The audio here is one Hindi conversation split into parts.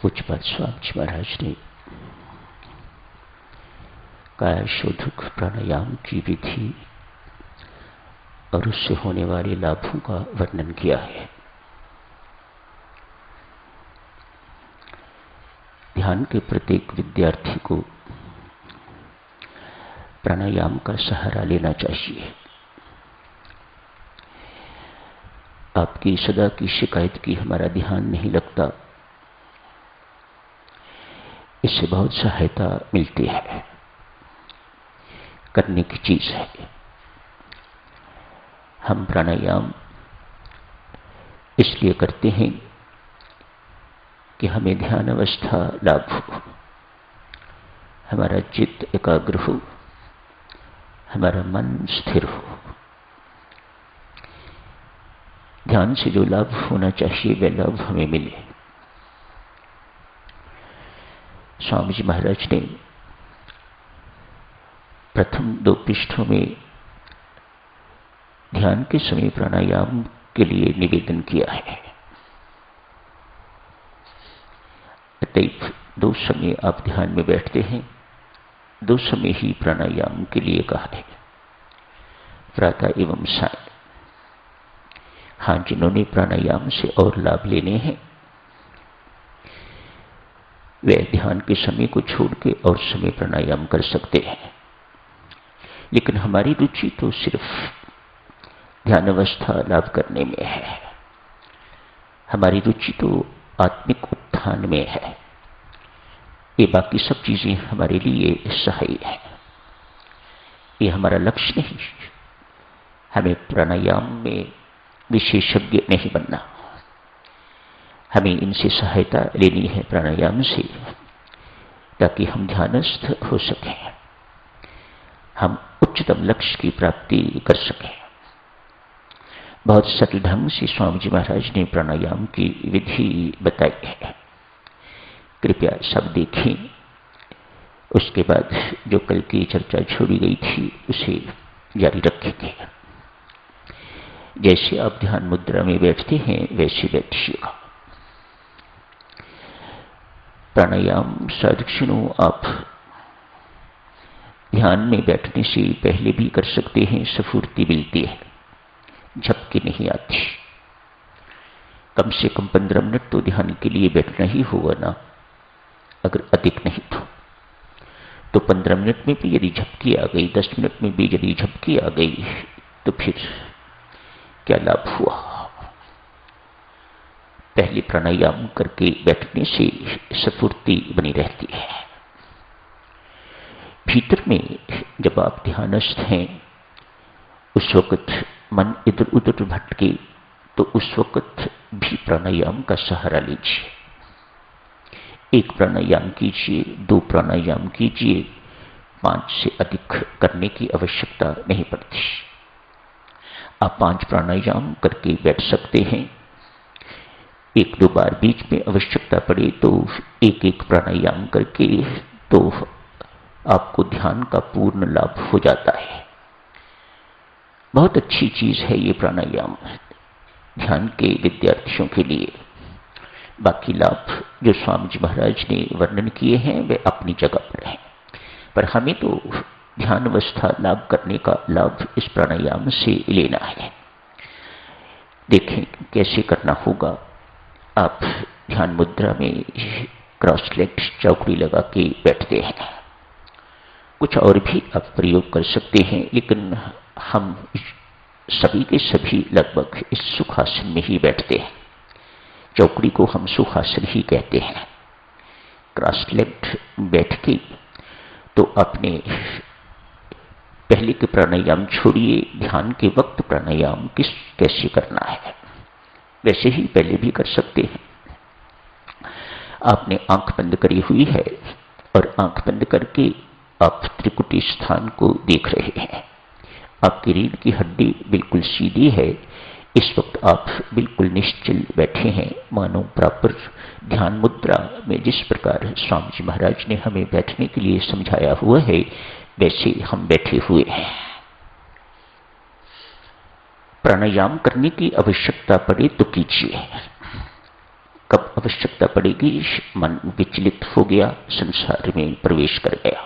पूज्यपाद स्वामी जी महाराज ने काया शोधक प्राणायाम की विधि और उससे होने वाले लाभों का वर्णन किया है। ध्यान के प्रत्येक विद्यार्थी को प्राणायाम का सहारा लेना चाहिए। आपकी सदा की शिकायत की हमारा ध्यान नहीं लगता, इससे बहुत सहायता मिलती है, करने की चीज है। हम प्राणायाम इसलिए करते हैं कि हमें ध्यान अवस्था लाभ हो, हमारा चित्त एकाग्र हो, हमारा मन स्थिर हो। ध्यान से जो लाभ होना चाहिए वह लाभ हमें मिले। स्वामी जी महाराज ने प्रथम 2 पृष्ठों में ध्यान के समय प्राणायाम के लिए निवेदन किया है। अतएव 2 समय आप ध्यान में बैठते हैं, 2 समय ही प्राणायाम के लिए कहा है, प्रातः एवं सायं। हाँ, जिन्होंने प्राणायाम से और लाभ लेने हैं वे ध्यान के समय को छोड़ के और समय प्राणायाम कर सकते हैं, लेकिन हमारी रुचि तो सिर्फ ध्यान अवस्था लाभ करने में है। हमारी रुचि तो आत्मिक उत्थान में है। ये बाकी सब चीजें हमारे लिए सहायक है, ये हमारा लक्ष्य नहीं। हमें प्राणायाम में विशेषज्ञ नहीं बनना, हमें इनसे सहायता लेनी है प्राणायाम से, ताकि हम ध्यानस्थ हो सकें, हम उच्चतम लक्ष्य की प्राप्ति कर सकें। बहुत सरल ढंग से स्वामी जी महाराज ने प्राणायाम की विधि बताई है, कृपया सब देखें। उसके बाद जो कल की चर्चा छोड़ी गई थी उसे जारी रखेंगे। जैसे आप ध्यान मुद्रा में बैठते हैं वैसे बैठिएगा। प्राणायाम साधक्षणों आप ध्यान में बैठने से पहले भी कर सकते हैं, स्फूर्ति मिलती है, झपकी नहीं आती। कम से कम 15 मिनट तो ध्यान के लिए बैठना ही होगा ना, अगर अधिक नहीं तो 15 मिनट में भी यदि झपकी आ गई, 10 मिनट में भी यदि झपकी आ गई तो फिर क्या लाभ हुआ। पहले प्राणायाम करके बैठने से स्फूर्ति बनी रहती है। भीतर में जब आप ध्यानस्थ हैं उस वक्त मन इधर उधर भटके तो उस वक्त भी प्राणायाम का सहारा लीजिए। 1 प्राणायाम कीजिए, 2 प्राणायाम कीजिए, 5 से अधिक करने की आवश्यकता नहीं पड़ती। आप 5 प्राणायाम करके बैठ सकते हैं। 1-2 बार बीच में आवश्यकता पड़े तो 1-1 प्राणायाम करके तो आपको ध्यान का पूर्ण लाभ हो जाता है। बहुत अच्छी चीज है ये प्राणायाम ध्यान के विद्यार्थियों के लिए। बाकी लाभ जो स्वामी जी महाराज ने वर्णन किए हैं वे अपनी जगह पर हैं, पर हमें तो ध्यान अवस्था लाभ करने का लाभ इस प्राणायाम से लेना है। देखें कैसे करना होगा। आप ध्यान मुद्रा में क्रॉस लेग चौकड़ी लगा के बैठते हैं। कुछ और भी आप प्रयोग कर सकते हैं, लेकिन हम सभी के सभी लगभग इस सुखासन में ही बैठते हैं। चौकड़ी को हम सुखासन ही कहते हैं। क्रॉस लेग बैठ के तो अपने पहले के प्राणायाम छोड़िए, ध्यान के वक्त प्राणायाम कैसे करना है वैसे ही पहले भी कर सकते हैं। आपने आंख बंद करी हुई है और आंख बंद करके आप त्रिकुटी स्थान को देख रहे हैं। आपकी रीढ़ की हड्डी बिल्कुल सीधी है। इस वक्त आप बिल्कुल निश्चल बैठे हैं, मानो प्रॉपर ध्यान मुद्रा में जिस प्रकार स्वामी जी महाराज ने हमें बैठने के लिए समझाया हुआ है वैसे हम बैठे हुए हैं। प्राणायाम करने की आवश्यकता पड़े तो कीजिए। कब आवश्यकता पड़ेगी? मन विचलित हो गया, संसार में प्रवेश कर गया।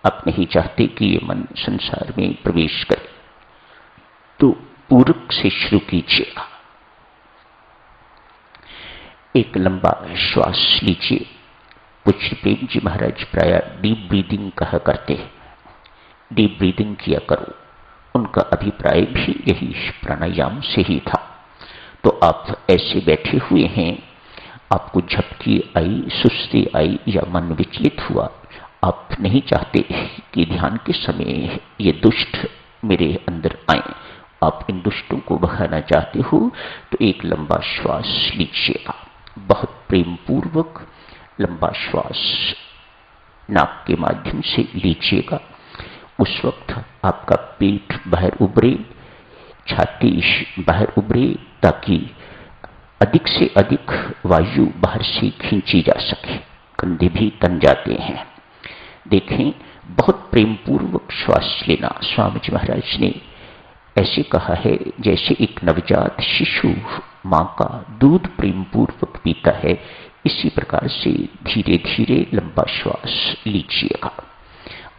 आप नहीं चाहते कि ये मन संसार में प्रवेश करे, तो पूरक से शुरू कीजिएगा। एक लंबा श्वास लीजिए। पूज्य प्रेम जी महाराज प्राय डीप ब्रीदिंग कहा करते हैं, डीप ब्रीदिंग किया करो। उनका अभिप्राय भी यही प्राणायाम से ही था। तो आप ऐसे बैठे हुए हैं, आपको झपकी आई, सुस्ती आई या मन विचलित हुआ, आप नहीं चाहते कि ध्यान के समय ये दुष्ट मेरे अंदर आए, आप इन दुष्टों को भगाना चाहते हो, तो एक लंबा श्वास लीजिएगा। बहुत प्रेम पूर्वक लंबा श्वास नाक के माध्यम से लीजिएगा। उस वक्त आपका पेट बाहर उभरे, छाती बाहर उभरे, ताकि अधिक से अधिक वायु बाहर से खींची जा सके। कंधे भी तन जाते हैं। देखें, बहुत प्रेम पूर्वक श्वास लेना। स्वामी जी महाराज ने ऐसे कहा है जैसे एक नवजात शिशु मां का दूध प्रेम पूर्वक पीता है, इसी प्रकार से धीरे धीरे लंबा श्वास लीजिएगा।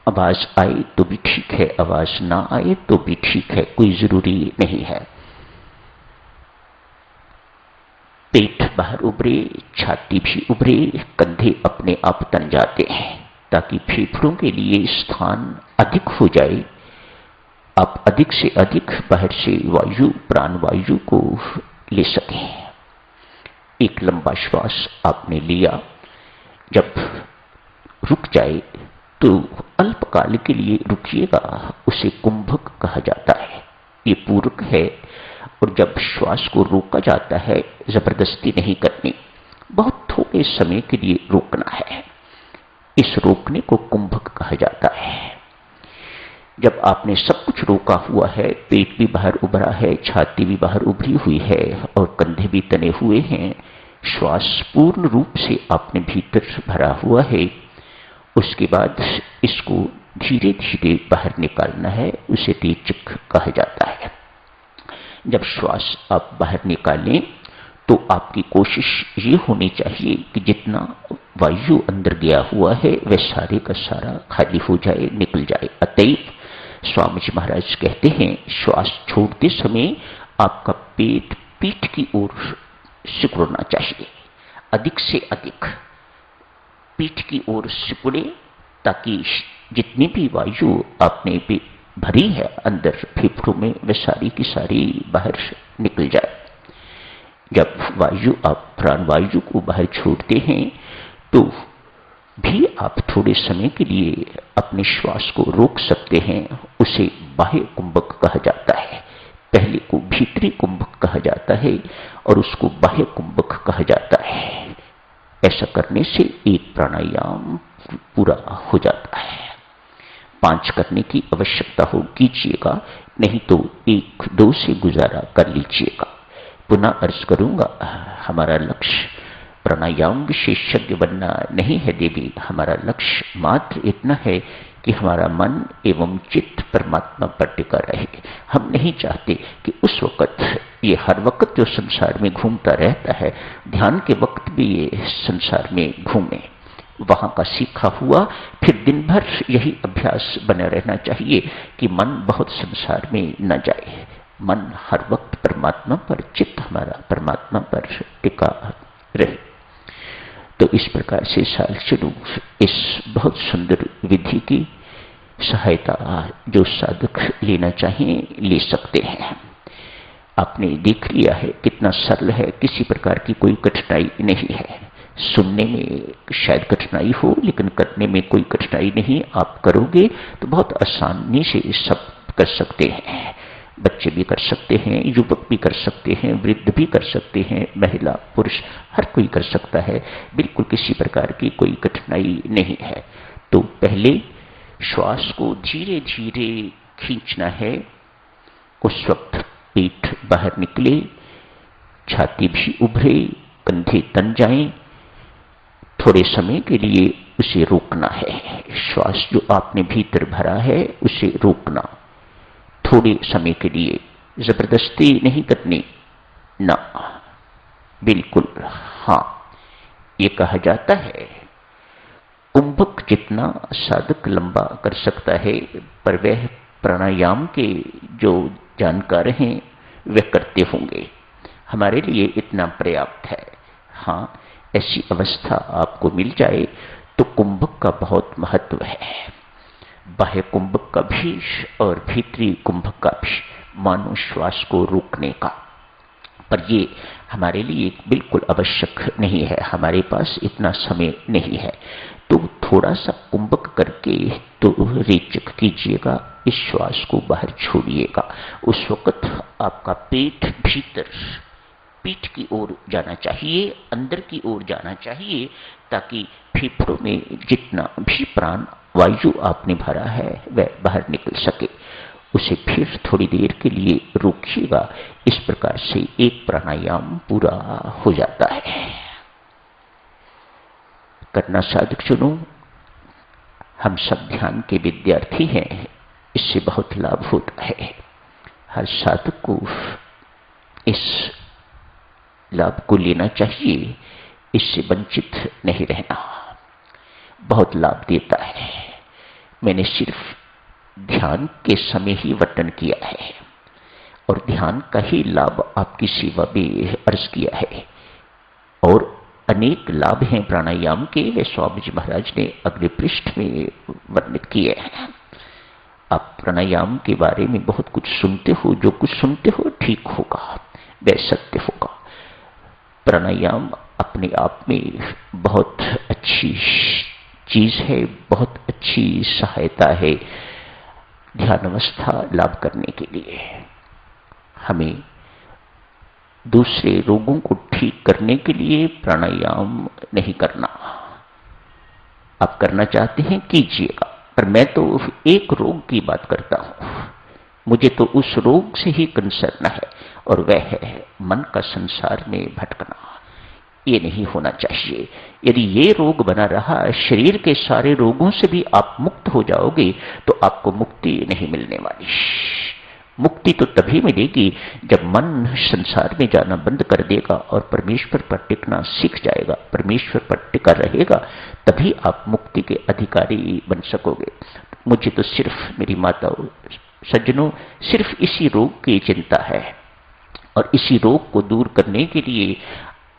आवाज आए तो भी ठीक है, आवाज ना आए तो भी ठीक है, कोई जरूरी नहीं है। पेट बाहर उभरे, छाती भी उभरे, कंधे अपने आप तन जाते हैं, ताकि फेफड़ों के लिए स्थान अधिक हो जाए। आप अधिक से अधिक बाहर से वायु, प्राण वायु को ले सकें। एक लंबा श्वास आपने लिया, जब रुक जाए तो अल्पकाल के लिए रुकिएगा, उसे कुंभक कहा जाता है। ये पूरक है। और जब श्वास को रोका जाता है, जबरदस्ती नहीं करनी, बहुत थोड़े समय के लिए रोकना है। इस रोकने को कुंभक कहा जाता है। जब आपने सब कुछ रोका हुआ है, पेट भी बाहर उभरा है, छाती भी बाहर उभरी हुई है और कंधे भी तने हुए हैं, श्वास पूर्ण रूप से आपने भीतर भरा हुआ है, उसके बाद इसको धीरे धीरे बाहर निकालना है। उसे रेचक कहा जाता है। जब श्वास आप बाहर निकालें तो आपकी कोशिश ये होनी चाहिए कि जितना वायु अंदर गया हुआ है वह सारे का सारा खाली हो जाए, निकल जाए। अतएव स्वामी जी महाराज कहते हैं, श्वास छोड़ते समय आपका पेट पीठ की ओर सिकुड़ना चाहिए, अधिक से अधिक पीठ की ओर सिकुड़े, ताकि जितनी भी वायु आपने भी भरी है अंदर फेफड़ों में, वह सारी की सारी बाहर निकल जाए। जब वायु, आप प्राण वायु को बाहर छोड़ते हैं तो भी आप थोड़े समय के लिए अपने श्वास को रोक सकते हैं। उसे बाह्य कुंभक कहा जाता है। पहले को भीतरी कुंभक कहा जाता है और उसको बाह्य कुंभक कहा जाता है। ऐसा करने से एक प्राणायाम पूरा हो जाता है। 5 करने की आवश्यकता हो कीजिएगा, नहीं तो 1-2 से गुजारा कर लीजिएगा। पुनः अर्ज करूंगा, हमारा लक्ष्य प्राणायाम विशेषज्ञ बनना नहीं है देवी। हमारा लक्ष्य मात्र इतना है कि हमारा मन एवं चित्त परमात्मा पर टिका रहे। हम नहीं चाहते कि उस वक्त, ये हर वक्त जो संसार में घूमता रहता है, ध्यान के वक्त भी ये संसार में घूमे। वहां का सीखा हुआ फिर दिन भर यही अभ्यास बना रहना चाहिए कि मन बहुत संसार में न जाए। मन हर वक्त परमात्मा पर, चित्त हमारा परमात्मा पर टिका रहे। तो इस प्रकार से साल चलू, इस बहुत सुंदर विधि की सहायता जो साधक लेना चाहें ले सकते हैं। आपने देख लिया है कितना सरल है, किसी प्रकार की कोई कठिनाई नहीं है। सुनने में शायद कठिनाई हो, लेकिन करने में कोई कठिनाई नहीं। आप करोगे तो बहुत आसानी से सब कर सकते हैं। बच्चे भी कर सकते हैं, युवक भी कर सकते हैं, वृद्ध भी कर सकते हैं, महिला पुरुष हर कोई कर सकता है। बिल्कुल किसी प्रकार की कोई कठिनाई नहीं है। तो पहले श्वास को धीरे धीरे खींचना है। उस वक्त पेट बाहर निकले, छाती भी उभरे, कंधे तन जाएं। थोड़े समय के लिए उसे रोकना है। श्वास जो आपने भीतर भरा है उसे रोकना थोड़े समय के लिए, जबरदस्ती नहीं करनी ना। बिल्कुल, हाँ। ये कहा जाता है कुंभक जितना साधक लंबा कर सकता है, पर वह प्राणायाम के जो जानकार हैं वे करते होंगे। हमारे लिए इतना पर्याप्त है। हाँ, ऐसी अवस्था आपको मिल जाए तो कुंभक का बहुत महत्व है। बाह्य कुंभक का भी और भीतरी कुंभक का भी, मानो श्वास को रोकने का। पर ये हमारे लिए बिल्कुल आवश्यक नहीं है, हमारे पास इतना समय नहीं है। तो थोड़ा सा कुंभक करके तो रेचक कीजिएगा, इस श्वास को बाहर छोड़िएगा। उस वक्त आपका पेट भीतर, पीठ की ओर जाना चाहिए, अंदर की ओर जाना चाहिए, ताकि फेफड़ों में जितना भी प्राण वायु आपने भरा है वह बाहर निकल सके। उसे फिर थोड़ी देर के लिए रोकिएगा। इस प्रकार से एक प्राणायाम पूरा हो जाता है। करना साधक चुनो। हम सब ध्यान के विद्यार्थी हैं, इससे बहुत लाभ होता है। हर साधक को इस लाभ को लेना चाहिए, इससे वंचित नहीं रहना। बहुत लाभ देता है। मैंने सिर्फ ध्यान के समय ही वर्णन किया है और ध्यान का ही लाभ आपकी सेवा में अर्ज किया है। और अनेक लाभ हैं प्राणायाम के, वे स्वामी जी महाराज ने अगले पृष्ठ में वर्णित किए हैं। आप प्राणायाम के बारे में बहुत कुछ सुनते हो, जो कुछ सुनते हो ठीक होगा, वह सत्य होगा। प्राणायाम अपने आप में बहुत अच्छी चीज है, बहुत अच्छी सहायता है ध्यान अवस्था लाभ करने के लिए। हमें दूसरे रोगों को ठीक करने के लिए प्राणायाम नहीं करना। आप करना चाहते हैं कीजिएगा, पर मैं तो एक रोग की बात करता हूं। मुझे तो उस रोग से ही कंसर्न है, और वह है मन का संसार में भटकना। ये नहीं होना चाहिए। यदि ये रोग बना रहा, शरीर के सारे रोगों से भी आप मुक्त हो जाओगे तो आपको मुक्ति नहीं मिलने वाली। मुक्ति तो तभी मिलेगी जब मन संसार में जाना बंद कर देगा और परमेश्वर पर टिकना सीख जाएगा, परमेश्वर पर टिका रहेगा, तभी आप मुक्ति के अधिकारी बन सकोगे। मुझे तो सिर्फ मेरी माताओं सज्जनों सिर्फ इसी रोग की चिंता है, और इसी रोग को दूर करने के लिए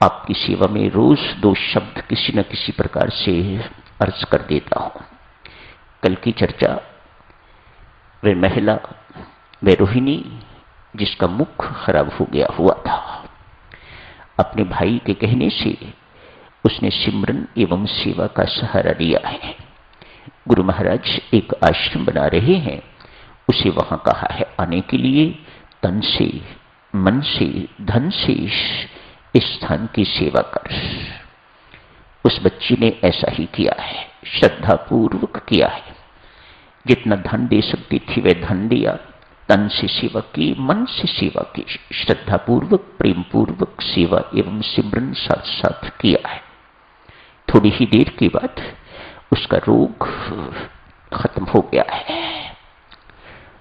आपकी सेवा में रोज 2 शब्द किसी न किसी प्रकार से अर्ज कर देता हूं। कल की चर्चा, वे महिला, वे रोहिणी जिसका मुख खराब हो गया हुआ था, अपने भाई के कहने से उसने सिमरन एवं सेवा का सहारा लिया है। गुरु महाराज एक आश्रम बना रहे हैं, उसे वहां कहा है आने के लिए। तन से, मन से, धन से इस स्थान की सेवा कर। उस बच्ची ने ऐसा ही किया है, श्रद्धापूर्वक किया है। जितना धन दे सकती थी वह धन दिया, तन से सेवा की, मन से सेवा की, श्रद्धापूर्वक प्रेमपूर्वक सेवा एवं सिमरन साथ साथ किया है। थोड़ी ही देर के बाद उसका रोग खत्म हो गया है।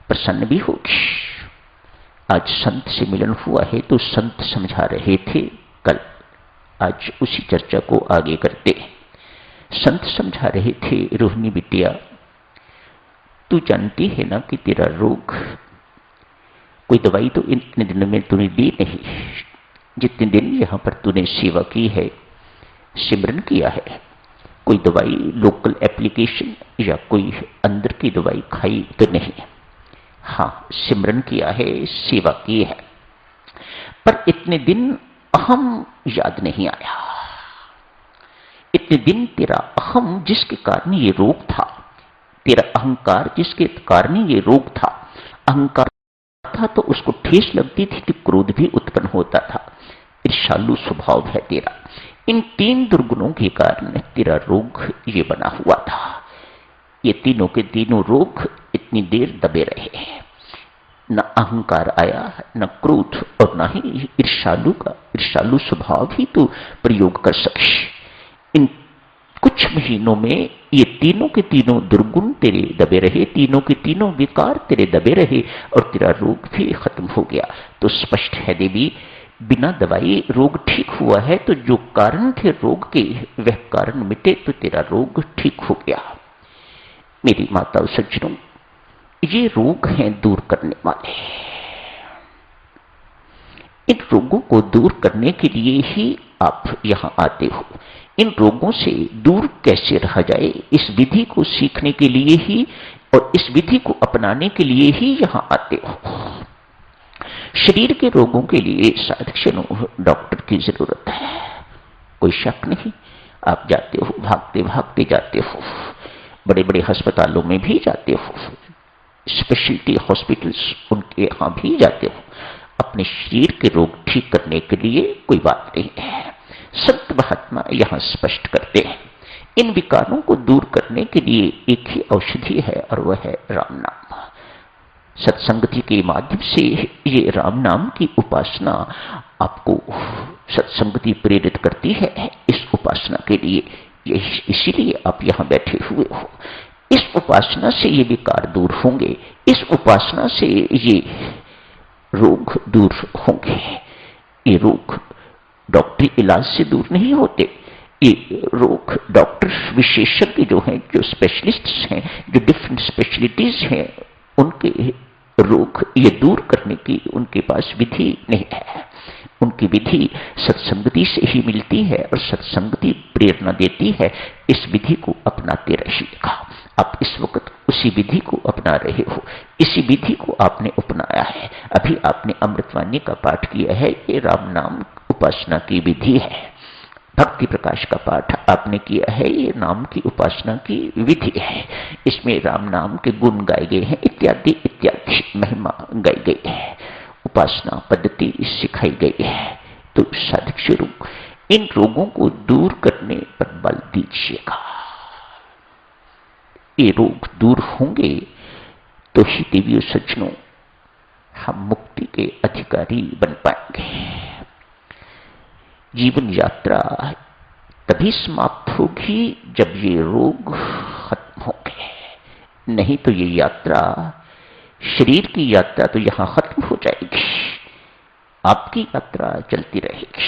प्रसन्न भी होगी। आज संत से मिलन हुआ है तो संत समझा रहे थे कल, आज उसी चर्चा को आगे करते हैं। संत समझा रहे थे, रोहिणी बिटिया तू जानती है ना कि तेरा रोग, कोई दवाई तो इतने दिन में तूने दी नहीं। जितने दिन यहां पर तूने सेवा की है, सिमरन किया है, कोई दवाई लोकल एप्लीकेशन या कोई अंदर की दवाई खाई तो नहीं। हाँ, सिमरन किया है, सेवा की है, पर इतने दिन अहम याद नहीं आया। इतने दिन तेरा अहम जिसके कारण ये रोग था, तेरा अहंकार जिसके कारण ये रोग था, अहंकार था तो उसको ठेस लगती थी कि क्रोध भी उत्पन्न होता था। ईर्ष्यालु स्वभाव है तेरा। इन 3 दुर्गुणों के कारण तेरा रोग ये बना हुआ था। ये तीनों के तीनों रोग इतनी देर दबे रहे। न अहंकार आया, न क्रोध, और न ही ईर्ष्यालु स्वभाव ही तो प्रयोग कर सके। इन कुछ महीनों में ये तीनों के तीनों दुर्गुण तेरे दबे रहे, तीनों के तीनों विकार तेरे दबे रहे, और तेरा रोग भी खत्म हो गया। तो स्पष्ट है देवी, बिना दवाई रोग ठीक हुआ है, तो जो कारण थे रोग के वह कारण मिटे तो तेरा रोग ठीक हो गया। मेरी माताओं सज्जनों, ये रोग हैं दूर करने वाले। इन रोगों को दूर करने के लिए ही आप यहां आते हो। इन रोगों से दूर कैसे रहा जाए, इस विधि को सीखने के लिए ही और इस विधि को अपनाने के लिए ही यहां आते हो। शरीर के रोगों के लिए साधक डॉक्टर की जरूरत है, कोई शक नहीं। आप जाते हो, भागते भागते जाते हो, बड़े बड़े अस्पतालों में भी जाते हो, स्पेशलिटी हॉस्पिटल्स उनके यहां भी जाते हो अपने शरीर के रोग ठीक करने के लिए। कोई बात नहीं है। संत महात्मा यहां स्पष्ट करते हैं, इन विकारों को दूर करने के लिए एक ही औषधि है और वह है राम नाम। सत्संगति के माध्यम से ये राम नाम की उपासना आपको सत्संगति प्रेरित करती है इस उपासना के लिए। इसीलिए आप यहां बैठे हुए हो। इस उपासना से ये विकार दूर होंगे, इस उपासना से ये रोग दूर होंगे। ये रोग डॉक्टरी इलाज से दूर नहीं होते। ये रोग डॉक्टर विशेषज्ञ जो हैं, जो स्पेशलिस्ट्स हैं, जो डिफरेंट स्पेशलिटीज हैं, उनके रोग ये दूर करने की उनके पास विधि नहीं है। उनकी विधि सत्संगति से ही मिलती है और सत्संगति प्रेरणा देती है। इस विधि को अपनाते रहिएगा। आप इस वक्त उसी विधि को अपना रहे हो, इसी विधि को आपने अपनाया है। अभी आपने अमृतवाणी का पाठ किया है, ये राम नाम उपासना की विधि है। भक्ति प्रकाश का पाठ आपने किया है, ये नाम की उपासना की विधि है। इसमें राम नाम के गुण गाए गए हैं, इत्यादि इत्यादि महिमा गाई गई है, उपासना पद्धति सिखाई गई है। तो साधक स्वरूप इन रोगों को दूर करने पर बल दीजिएगा। ये रोग दूर होंगे तो ही देवियों सज्जनों हम मुक्ति के अधिकारी बन पाएंगे। जीवन यात्रा तभी समाप्त होगी जब ये रोग खत्म होंगे, नहीं तो ये यात्रा, शरीर की यात्रा तो यहां खत्म हो जाएगी, आपकी यात्रा चलती रहेगी।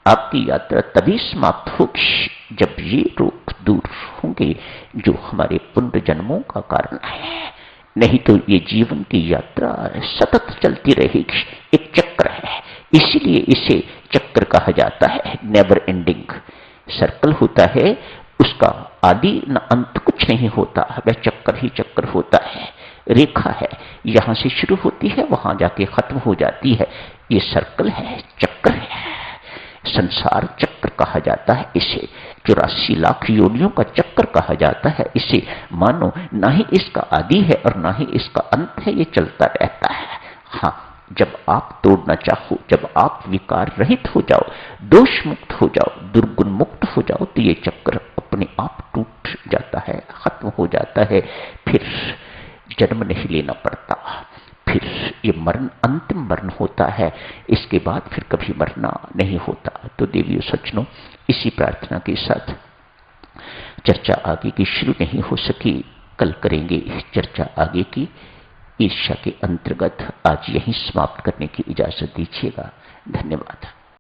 आपकी यात्रा तभी समाप्त होगी जब ये रोग दूर होंगे जो हमारे पुण्य जन्मों का कारण है, नहीं तो ये जीवन की यात्रा सतत चलती रहेगी, एक चक्र है। इसीलिए इसे चक्र कहा जाता है, नेवर एंडिंग सर्कल होता है, उसका आदि न अंत कुछ नहीं होता, वह चक्कर ही चक्कर होता है, रेखा है, यहां से शुरू होती है वहां जाके खत्म हो जाती है। ये सर्कल है, चक्र है, संसार चक्र कहा जाता है इसे। 84 लाख योनियों का चक्र कहा जाता है इसे। मानो ना ही इसका आदि है और ना ही इसका अंत है, ये चलता रहता है। हाँ, जब आप तोड़ना चाहो, जब आप विकार रहित हो जाओ, दोष मुक्त हो जाओ, दुर्गुण मुक्त हो जाओ, तो ये चक्र अपने आप टूट जाता है, खत्म हो जाता है। फिर जन्म नहीं लेना पड़ता, फिर ये मरण अंतिम मरण होता है, इसके बाद फिर कभी मरना नहीं होता। तो देवियों सज्जनों, इसी प्रार्थना के साथ चर्चा आगे की शुरू नहीं हो सकी, कल करेंगे चर्चा आगे की। ईर्ष्या के अंतर्गत आज यहीं समाप्त करने की इजाजत दीजिएगा। धन्यवाद।